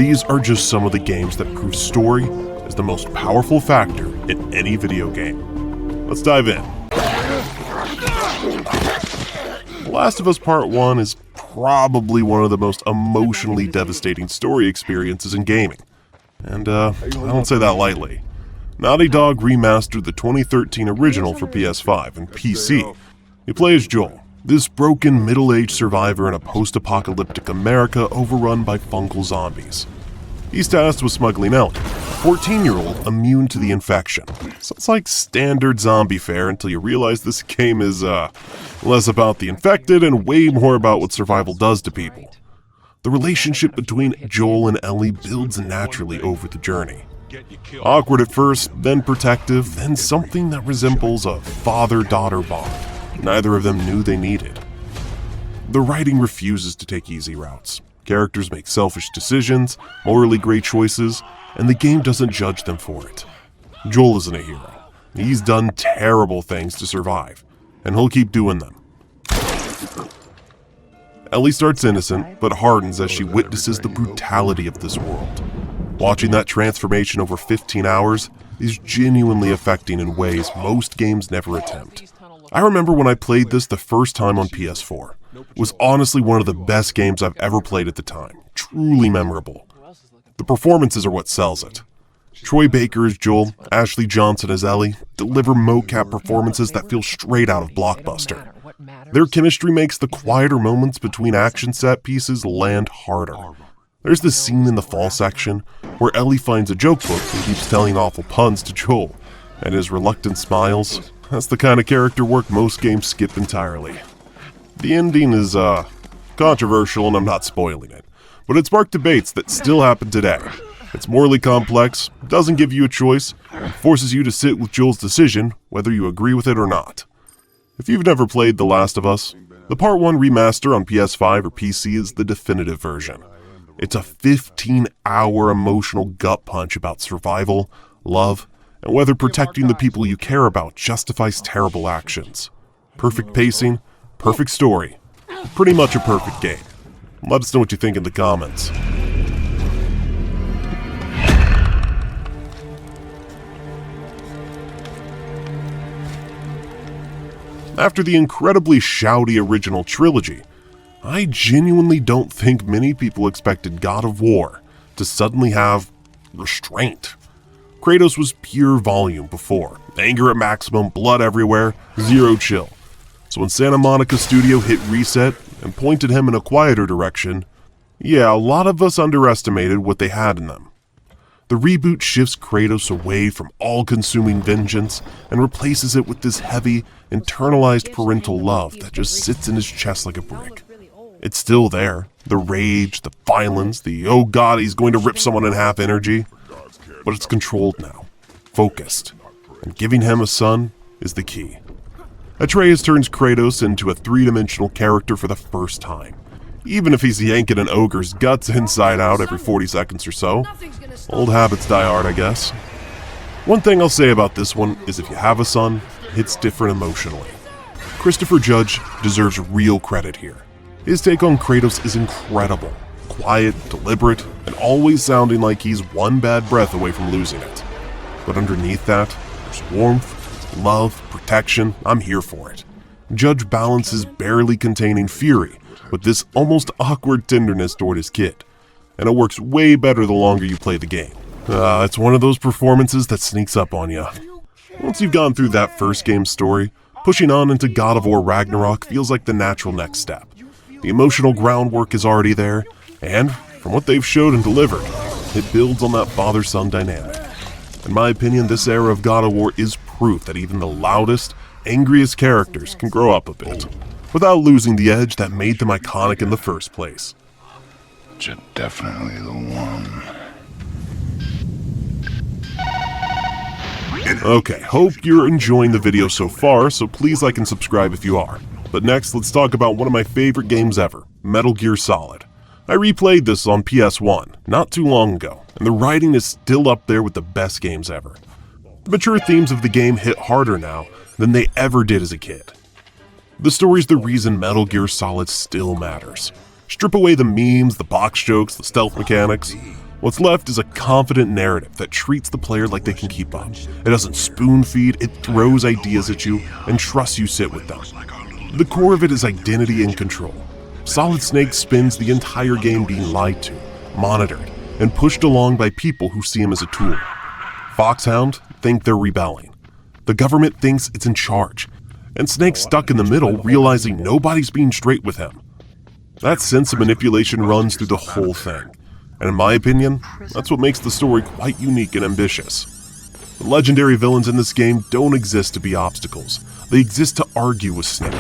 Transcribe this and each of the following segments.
These are just some of the games that prove story is the most powerful factor in any video game. Let's dive in. The Last of Us Part 1 is probably one of the most emotionally devastating story experiences in gaming. And I don't say that lightly. Naughty Dog remastered the 2013 original for PS5 and PC. You play as Joel, this broken middle-aged survivor in a post-apocalyptic America overrun by fungal zombies. He's tasked with smuggling Ellie, a 14-year-old immune to the infection. Sounds like standard zombie fare until you realize this game is less about the infected and way more about what survival does to people. The relationship between Joel and Ellie builds naturally over the journey. Awkward at first, then protective, then something that resembles a father-daughter bond neither of them knew they needed. The writing refuses to take easy routes. Characters make selfish decisions, morally great choices, and the game doesn't judge them for it. Joel isn't a hero. He's done terrible things to survive, and he'll keep doing them. Ellie starts innocent, but hardens as she witnesses the brutality of this world. Watching that transformation over 15 hours is genuinely affecting in ways most games never attempt. I remember when I played this the first time on PS4. It was honestly one of the best games I've ever played at the time. Truly memorable. The performances are what sells it. Troy Baker as Joel, Ashley Johnson as Ellie deliver mocap performances that feel straight out of Blockbuster. Their chemistry makes the quieter moments between action set pieces land harder. There's this scene in the fall section where Ellie finds a joke book and keeps telling awful puns to Joel, and his reluctant smiles. That's the kind of character work most games skip entirely. The ending is, controversial and I'm not spoiling it, but it sparked debates that still happen today. It's morally complex, doesn't give you a choice, and forces you to sit with Joel's decision, whether you agree with it or not. If you've never played The Last of Us, the Part 1 remaster on PS5 or PC is the definitive version. It's a 15-hour emotional gut punch about survival, love, and whether protecting the people you care about justifies terrible actions. Perfect pacing, perfect story, pretty much a perfect game. Let us know what you think in the comments. After the incredibly shouty original trilogy, I genuinely don't think many people expected God of War to suddenly have restraint. Kratos was pure volume before, anger at maximum, blood everywhere, zero chill. So when Santa Monica Studio hit reset and pointed him in a quieter direction, yeah, a lot of us underestimated what they had in them. The reboot shifts Kratos away from all-consuming vengeance and replaces it with this heavy, internalized parental love that just sits in his chest like a brick. It's still there, the rage, the violence, the oh god he's going to rip someone in half energy, but it's controlled now, focused, and giving him a son is the key. Atreus turns Kratos into a three-dimensional character for the first time, even if he's yanking an ogre's guts inside out every 40 seconds or so. Old habits die hard, I guess. One thing I'll say about this one is if you have a son, it's different emotionally. Christopher Judge deserves real credit here. His take on Kratos is incredible. Quiet, deliberate, and always sounding like he's one bad breath away from losing it. But underneath that, there's warmth, love, protection. I'm here for it. Judge balances barely containing fury with this almost awkward tenderness toward his kid, and it works way better the longer you play the game. It's one of those performances that sneaks up on you. Once you've gone through that first game's story, pushing on into God of War Ragnarok feels like the natural next step. The emotional groundwork is already there, and from what they've showed and delivered, it builds on that father-son dynamic. In my opinion, this era of God of War is proof that even the loudest, angriest characters can grow up a bit, without losing the edge that made them iconic in the first place. You're definitely the one. Okay, hope you're enjoying the video so far, so please like and subscribe if you are. But next, let's talk about one of my favorite games ever, Metal Gear Solid. I replayed this on PS1 not too long ago, and the writing is still up there with the best games ever. The mature themes of the game hit harder now than they ever did as a kid. The story's the reason Metal Gear Solid still matters. Strip away the memes, the box jokes, the stealth mechanics. What's left is a confident narrative that treats the player like they can keep up. It doesn't spoon feed, it throws ideas at you and trusts you sit with them. The core of it is identity and control. Solid Snake spends the entire game being lied to, monitored, and pushed along by people who see him as a tool. Foxhound think they're rebelling. The government thinks it's in charge, and Snake's stuck in the middle, realizing nobody's being straight with him. That sense of manipulation runs through the whole thing, and in my opinion, that's what makes the story quite unique and ambitious. The legendary villains in this game don't exist to be obstacles, they exist to argue with Snake.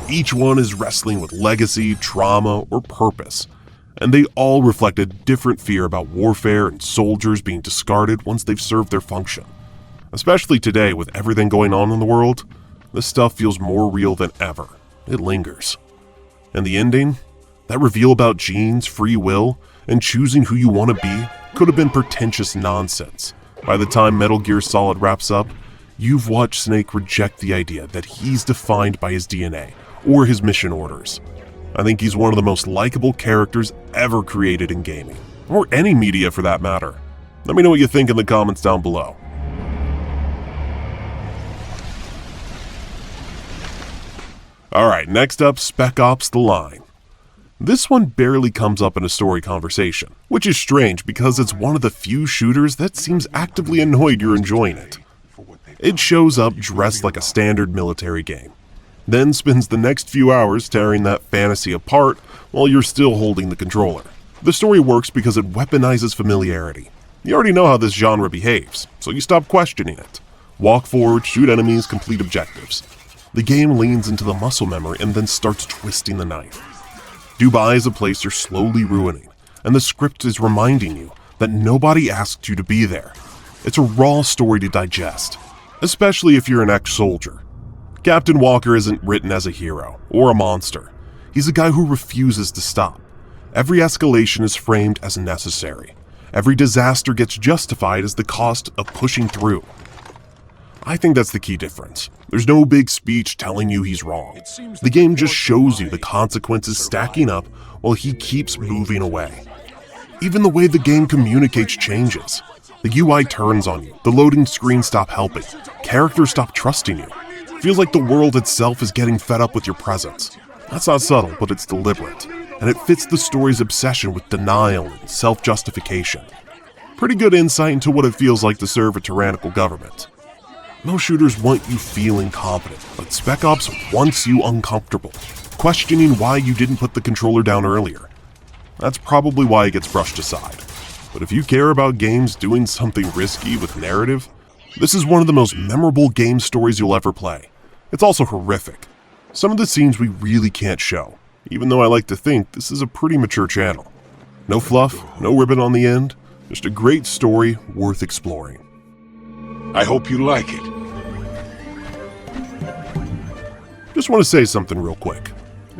Each one is wrestling with legacy, trauma, or purpose, and they all reflect a different fear about warfare and soldiers being discarded once they've served their function. Especially today, with everything going on in the world, this stuff feels more real than ever. It lingers. And the ending? That reveal about genes, free will, and choosing who you want to be could have been pretentious nonsense. By the time Metal Gear Solid wraps up, you've watched Snake reject the idea that he's defined by his DNA or his mission orders. I think he's one of the most likable characters ever created in gaming, or any media for that matter. Let me know what you think in the comments down below. Alright, next up, Spec Ops: The Line. This one barely comes up in a story conversation, which is strange because it's one of the few shooters that seems actively annoyed you're enjoying it. It shows up dressed like a standard military game, then spends the next few hours tearing that fantasy apart while you're still holding the controller. The story works because it weaponizes familiarity. You already know how this genre behaves, so you stop questioning it. Walk forward, shoot enemies, complete objectives. The game leans into the muscle memory and then starts twisting the knife. Dubai is a place you're slowly ruining, and the script is reminding you that nobody asked you to be there. It's a raw story to digest, especially if you're an ex-soldier. Captain Walker isn't written as a hero or a monster. He's a guy who refuses to stop. Every escalation is framed as necessary. Every disaster gets justified as the cost of pushing through. I think that's the key difference. There's no big speech telling you he's wrong. The game just shows you the consequences stacking up while he keeps moving away. Even the way the game communicates changes. The UI turns on you, the loading screens stop helping, characters stop trusting you. It feels like the world itself is getting fed up with your presence. That's not subtle, but it's deliberate, and it fits the story's obsession with denial and self-justification. Pretty good insight into what it feels like to serve a tyrannical government. Most shooters want you feeling confident, but Spec Ops wants you uncomfortable, questioning why you didn't put the controller down earlier. That's probably why it gets brushed aside. But if you care about games doing something risky with narrative, this is one of the most memorable game stories you'll ever play. It's also horrific. Some of the scenes we really can't show, even though I like to think this is a pretty mature channel. No fluff, no ribbon on the end, just a great story worth exploring. I hope you like it. Just want to say something real quick.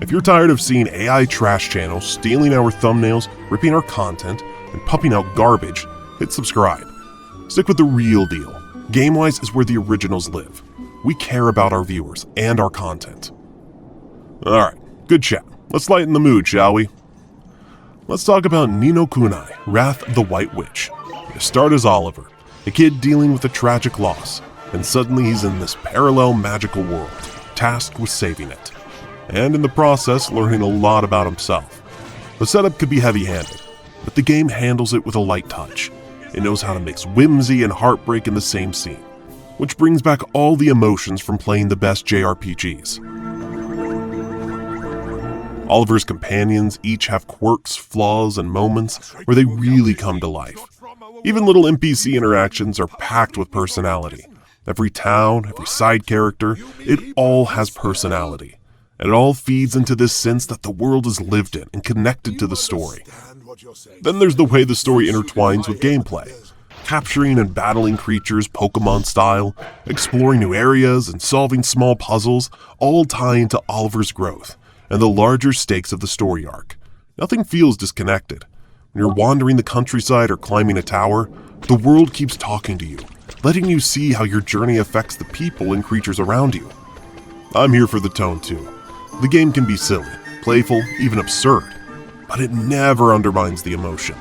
If you're tired of seeing AI trash channels stealing our thumbnails, ripping our content, and pumping out garbage, hit subscribe. Stick with the real deal. GameWise is where the originals live. We care about our viewers and our content. Alright, good chat. Let's lighten the mood, shall we? Let's talk about Ni no Kuni, Wrath of the White Witch. You start as Oliver, a kid dealing with a tragic loss, and suddenly he's in this parallel magical world, tasked with saving it, and in the process learning a lot about himself. The setup could be heavy-handed, but the game handles it with a light touch. It knows how to mix whimsy and heartbreak in the same scene, which brings back all the emotions from playing the best JRPGs. Oliver's companions each have quirks, flaws, and moments where they really come to life. Even little NPC interactions are packed with personality. Every town, every side character, it all has personality. And it all feeds into this sense that the world is lived in and connected to the story. Then there's the way the story intertwines with gameplay. Capturing and battling creatures Pokemon style, exploring new areas, and solving small puzzles all tie into Oliver's growth and the larger stakes of the story arc. Nothing feels disconnected. When you're wandering the countryside or climbing a tower, the world keeps talking to you, letting you see how your journey affects the people and creatures around you. I'm here for the tone too. The game can be silly, playful, even absurd, but it never undermines the emotion.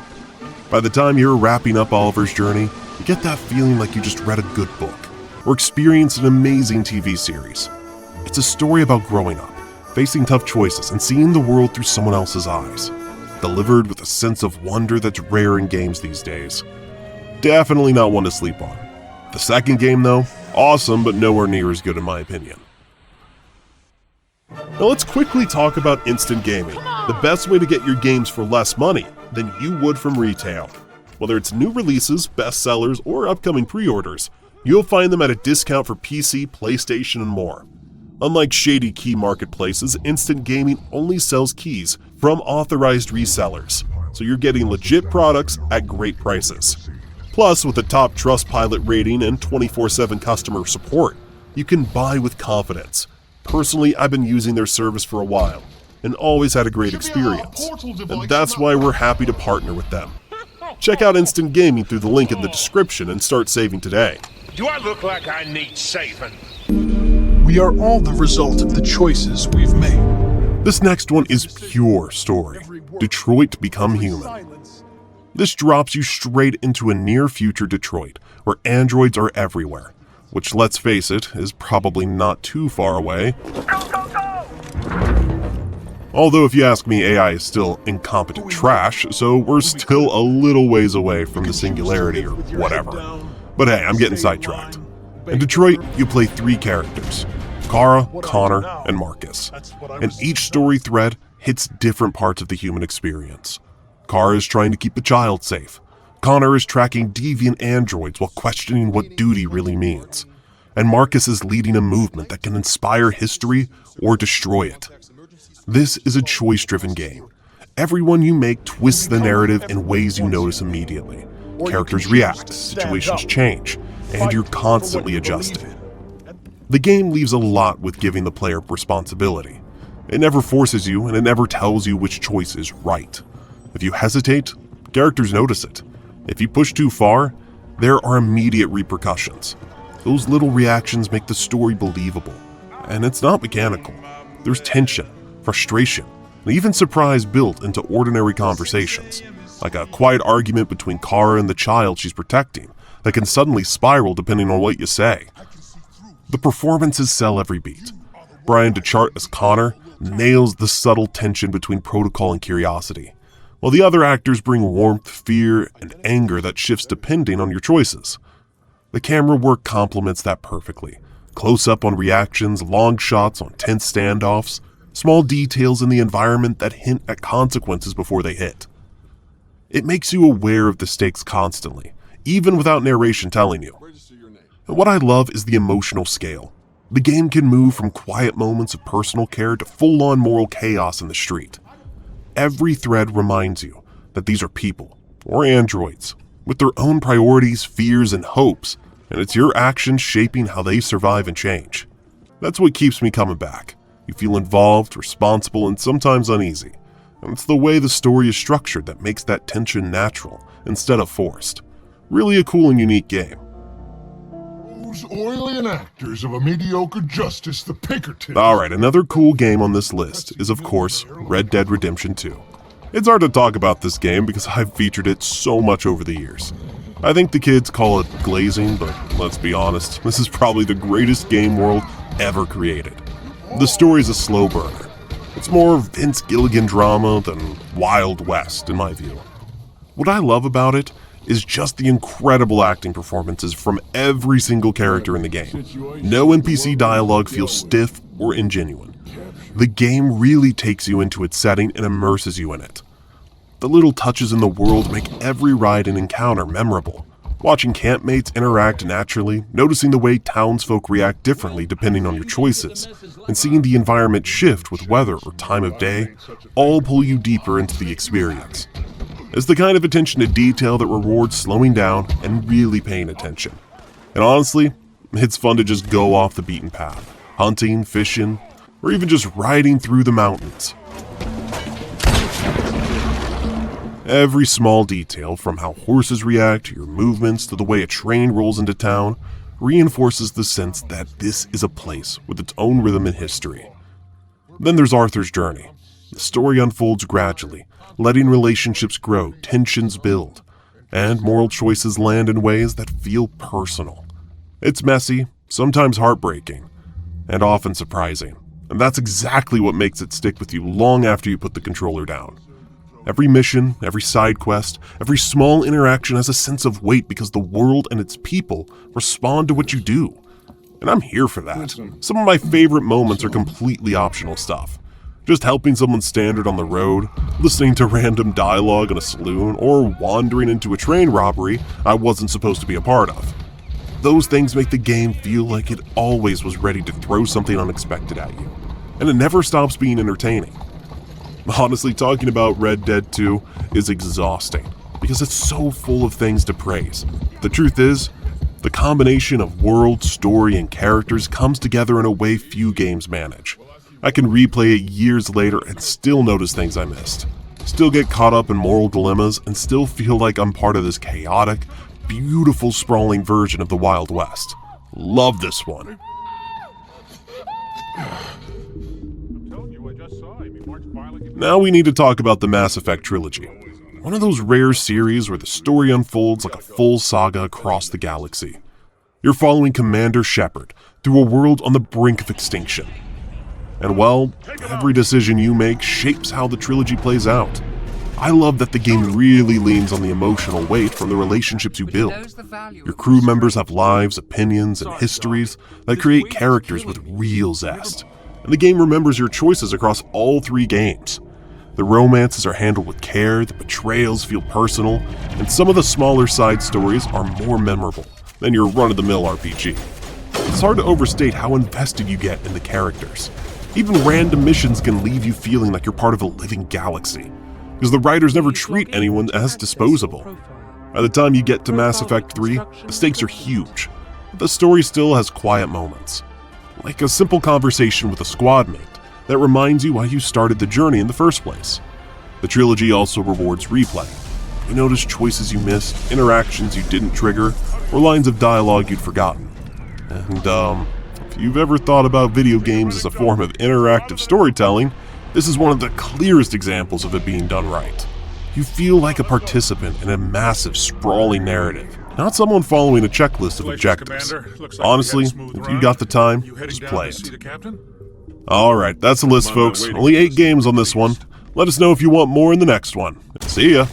By the time you're wrapping up Oliver's journey, you get that feeling like you just read a good book or experienced an amazing TV series. It's a story about growing up, facing tough choices, and seeing the world through someone else's eyes, delivered with a sense of wonder that's rare in games these days. Definitely not one to sleep on. The second game, though, awesome, but nowhere near as good in my opinion. Now let's quickly talk about instant gaming, the best way to get your games for less money than you would from retail. Whether it's new releases, bestsellers, or upcoming pre-orders, you'll find them at a discount for PC, PlayStation, and more. Unlike shady key marketplaces, instant gaming only sells keys from authorized resellers, so you're getting legit products at great prices. Plus, with a top Trustpilot rating and 24/7 customer support, you can buy with confidence. Personally, I've been using their service for a while and always had a great experience, and that's why we're happy to partner with them. Check out Instant Gaming through the link in the description and start saving today. Do I look like I need saving? We are all the result of the choices we've made. This next one is pure story, Detroit Become Human. This drops you straight into a near-future Detroit, where androids are everywhere, which, let's face it, is probably not too far away. Although if you ask me, AI is still incompetent trash, so we're still a little ways away from the singularity or whatever. But hey, I'm getting sidetracked. In Detroit, you play 3 characters, Kara, Connor, and Marcus, and each story thread hits different parts of the human experience. Kara is trying to keep the child safe. Connor is tracking deviant androids while questioning what duty really means. And Marcus is leading a movement that can inspire history or destroy it. This is a choice-driven game. Everyone you make twists the narrative in ways you notice immediately. Characters react, situations change, and you're constantly adjusting. The game leaves a lot with giving the player responsibility. It never forces you, and it never tells you which choice is right. If you hesitate, characters notice it. If you push too far, there are immediate repercussions. Those little reactions make the story believable. And it's not mechanical. There's tension, frustration, and even surprise built into ordinary conversations, like a quiet argument between Kara and the child she's protecting that can suddenly spiral depending on what you say. The performances sell every beat. Brian DeChart as Connor nails the subtle tension between protocol and curiosity, while the other actors bring warmth, fear, and anger that shifts depending on your choices. The camera work complements that perfectly. Close-up on reactions, long shots on tense standoffs, small details in the environment that hint at consequences before they hit. It makes you aware of the stakes constantly, even without narration telling you. And what I love is the emotional scale. The game can move from quiet moments of personal care to full-on moral chaos in the street. Every thread reminds you that these are people, or androids, with their own priorities, fears, and hopes, and it's your actions shaping how they survive and change. That's what keeps me coming back. You feel involved, responsible, and sometimes uneasy. And it's the way the story is structured that makes that tension natural instead of forced. Really a cool and unique game. Those oily actors of a mediocre justice, the Pinkertons. Alright, another cool game on this list is of course Red Dead Redemption 2. It's hard to talk about this game because I've featured it so much over the years. I think the kids call it glazing, but let's be honest, this is probably the greatest game world ever created. The story's a slow burner. It's more Vince Gilligan drama than Wild West, in my view. What I love about it is just the incredible acting performances from every single character in the game. No NPC dialogue feels stiff or ingenuine. The game really takes you into its setting and immerses you in it. The little touches in the world make every ride and encounter memorable. Watching campmates interact naturally, noticing the way townsfolk react differently depending on your choices, and seeing the environment shift with weather or time of day, all pull you deeper into the experience. It's the kind of attention to detail that rewards slowing down and really paying attention. And honestly, it's fun to just go off the beaten path, hunting, fishing, or even just riding through the mountains. Every small detail, from how horses react to your movements to the way a train rolls into town, reinforces the sense that this is a place with its own rhythm and history. Then there's Arthur's journey. The story unfolds gradually, letting relationships grow, tensions build, and moral choices land in ways that feel personal. It's messy, sometimes heartbreaking, and often surprising, and that's exactly what makes it stick with you long after you put the controller down. Every mission, every side quest, every small interaction has a sense of weight because the world and its people respond to what you do. And I'm here for that. Some of my favorite moments are completely optional stuff. Just helping someone stranded on the road, listening to random dialogue in a saloon, or wandering into a train robbery I wasn't supposed to be a part of. Those things make the game feel like it always was ready to throw something unexpected at you, and it never stops being entertaining. Honestly, talking about Red Dead 2 is exhausting, because it's so full of things to praise. The truth is, the combination of world, story, and characters comes together in a way few games manage. I can replay it years later and still notice things I missed, still get caught up in moral dilemmas, and still feel like I'm part of this chaotic, beautiful, sprawling version of the Wild West. Love this one. Now we need to talk about the Mass Effect trilogy. One of those rare series where the story unfolds like a full saga across the galaxy. You're following Commander Shepard through a world on the brink of extinction. And well, every decision you make shapes how the trilogy plays out. I love that the game really leans on the emotional weight from the relationships you build. Your crew members have lives, opinions, and histories that create characters with real zest. And the game remembers your choices across all three games. The romances are handled with care, the betrayals feel personal, and some of the smaller side stories are more memorable than your run-of-the-mill RPG. It's hard to overstate how invested you get in the characters. Even random missions can leave you feeling like you're part of a living galaxy, because the writers never treat anyone as disposable. By the time you get to Mass Effect 3, the stakes are huge, but the story still has quiet moments. Like a simple conversation with a squad mate that reminds you why you started the journey in the first place. The trilogy also rewards replay. You notice choices you missed, interactions you didn't trigger, or lines of dialogue you'd forgotten. And if you've ever thought about video games as a form of interactive storytelling, this is one of the clearest examples of it being done right. You feel like a participant in a massive, sprawling narrative, not someone following a checklist of objectives. Honestly, if you got the time, just play it. Alright, that's the list, folks. Only 8 games on this one. Let us know if you want more in the next one. See ya!